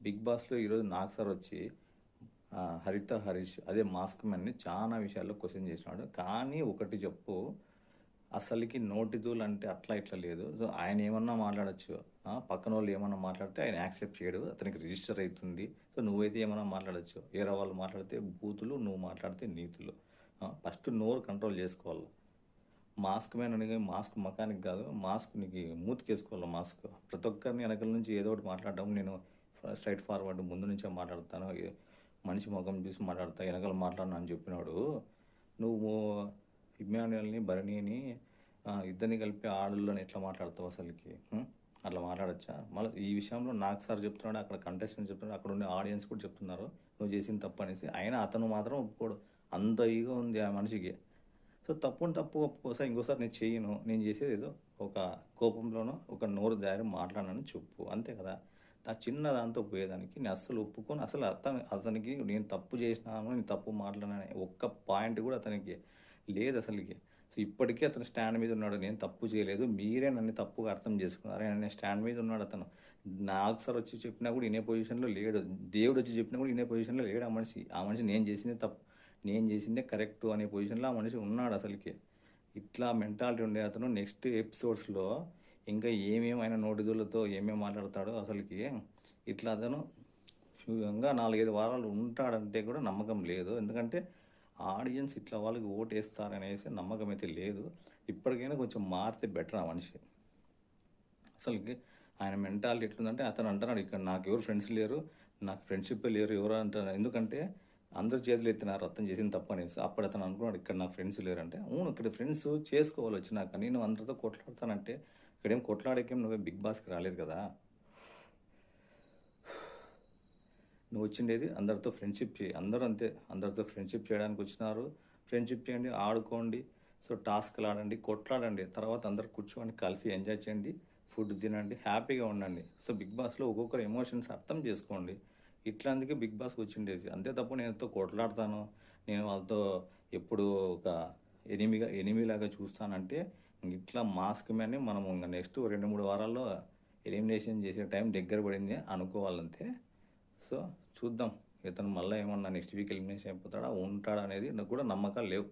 Big బాస్లో ఈరోజు Nag sir వచ్చి హరిత హరీష్ అదే మాస్క్ మ్యాన్ని చాలా విషయాల్లో క్వశ్చన్ చేసినాడు. కానీ ఒకటి చెప్పు, అసలుకి నోటిదూలు అంటే అట్లా ఇట్లా లేదు. సో ఆయన ఏమన్నా మాట్లాడచ్చు, పక్కన వాళ్ళు ఏమన్నా మాట్లాడితే ఆయన యాక్సెప్ట్ చేయడు, అతనికి రిజిస్టర్ అవుతుంది. సో నువ్వైతే ఏమన్నా మాట్లాడచ్చు, వేరే వాళ్ళు మాట్లాడితే బూతులు, నువ్వు మాట్లాడితే నీతులు. ఫస్ట్ నోరు కంట్రోల్ చేసుకోవాలి. మాస్క్ మ్యాన్ అని మాస్క్ మకానికి కాదు, మాస్క్ నీకు మూతికి వేసుకోవాలి. మాస్క్ ప్రతి ఒక్కరిని వెనకల నుంచి ఏదో ఒకటి మాట్లాడడం, నేను స్ట్రైట్ ఫార్వర్డ్ ముందు నుంచే మాట్లాడతాను, మనిషి ముఖం చూసి మాట్లాడతా, వెనకాల మాట్లాడను అని చెప్పినాడు. నువ్వు ఇమ్మాన్యుయల్ని భరణిని ఇద్దరిని కలిపి ఆడళ్ళని ఎట్లా మాట్లాడతావు అసలుకి? అట్లా మాట్లాడచ్చా? మళ్ళీ ఈ విషయంలో నాకు సార్ చెప్తున్నాడు, అక్కడ కంటెస్టెంట్ చెప్తున్నాడు, అక్కడ ఉండే ఆడియన్స్ కూడా చెప్తున్నారు నువ్వు చేసిన తప్పు అనేసి. అయినా అతను మాత్రం ఒప్పుకోడు, అంత ఈగో ఉంది ఆ మనిషికి. సో తప్పుని తప్పు ఒప్పుకోసారి ఇంకోసారి నేను చేయను, నేను చేసేది ఏదో ఒక కోపంలోనో ఒక నోరు దారి మాట్లాడనని చెప్పు, అంతే కదా. ఆ చిన్న దాంతో పోయేదానికి నేను అస్సలు ఒప్పుకొని, అసలు అతనికి నేను తప్పు చేసినాను, నేను తప్పు మాట్లాడాను ఒక్క పాయింట్ కూడా అతనికి లేదు అసలుకి. సో ఇప్పటికీ అతను స్టాండ్ మీద ఉన్నాడు, నేను తప్పు చేయలేదు, మీరే నన్ను తప్పుగా అర్థం చేసుకున్నారు అని స్టాండ్ మీద ఉన్నాడు అతను. నాకు సార్ వచ్చి చెప్పినా కూడా ఇనే పొజిషన్లో లేడు, దేవుడు వచ్చి చెప్పినా కూడా ఇనే పొజిషన్లో లేడు ఆ మనిషి. ఆ మనిషి నేను చేసిందే తప్పు, నేను చేసిందే కరెక్టు అనే పొజిషన్లో ఆ మనిషి ఉన్నాడు అసలుకి. ఇట్లా మెంటాలిటీ ఉండే అతను నెక్స్ట్ ఎపిసోడ్స్లో ఇంకా ఏమేమైనా నోటిదూలతో ఏమేమి మాట్లాడతాడో అసలుకి. ఇట్లా అతను ఇంకా 4-5 వారాలు ఉంటాడంటే కూడా నమ్మకం లేదు. ఎందుకంటే ఆడియన్స్ ఇట్లా వాళ్ళకి ఓటు వేస్తారనేసి నమ్మకం అయితే లేదు. ఇప్పటికైనా కొంచెం మారితే బెటర్ ఆ మనిషి. అసలుకి ఆయన మెంటాలిటీ ఎట్లుందంటే, అతను అంటున్నాడు ఇక్కడ నాకు ఎవరు ఫ్రెండ్స్ లేరు, నాకు ఫ్రెండ్షిప్ లేరు ఎవరు అంటున్నారు. ఎందుకంటే అందరు చేతులు ఎత్తినారు అర్థం చేసిన తప్పు అనేసి. అప్పుడు అతను అనుకున్నాడు ఇక్కడ నాకు ఫ్రెండ్స్ లేరంటే. అవును, ఇక్కడ ఫ్రెండ్స్ చేసుకోవాలి వచ్చినాక. నేను అందరితో కొట్లాడతానంటే ఇక్కడేం కొట్లాడేకేం నువ్వే బిగ్ బాస్కి రాలేదు కదా. నువ్వు వచ్చిండేది అందరితో ఫ్రెండ్షిప్ చేయి, అందరూ అంతే, అందరితో ఫ్రెండ్షిప్ చేయడానికి వచ్చినారు. ఫ్రెండ్షిప్ చేయండి, ఆడుకోండి, సో టాస్క్లు ఆడండి, కొట్లాడండి, తర్వాత అందరు కూర్చోండి, కలిసి ఎంజాయ్ చేయండి, ఫుడ్ తినండి, హ్యాపీగా ఉండండి. సో బిగ్ బాస్లో ఒక్కొక్కరు ఎమోషన్స్ అర్థం చేసుకోండి. ఇట్లాందుకే బిగ్ బాస్కి వచ్చిండేది. అంతే తప్ప నేను కొట్లాడతాను, నేను వాళ్ళతో ఎప్పుడు ఒక ఎనిమిలాగా చూస్తానంటే ఇట్లా మాస్క్ మ్యాన్ని మనం ఇంకా నెక్స్ట్ 2-3 వారాల్లో ఎలిమినేషన్ చేసే టైం దగ్గర పడింది అనుకోవాలంతే. సో చూద్దాం, ఇతను మళ్ళీ ఏమన్నా నెక్స్ట్ వీక్ ఎలిమినేషన్ అయిపోతాడా ఉంటాడా అనేది నాకు కూడా నమ్మకాలు లేవు.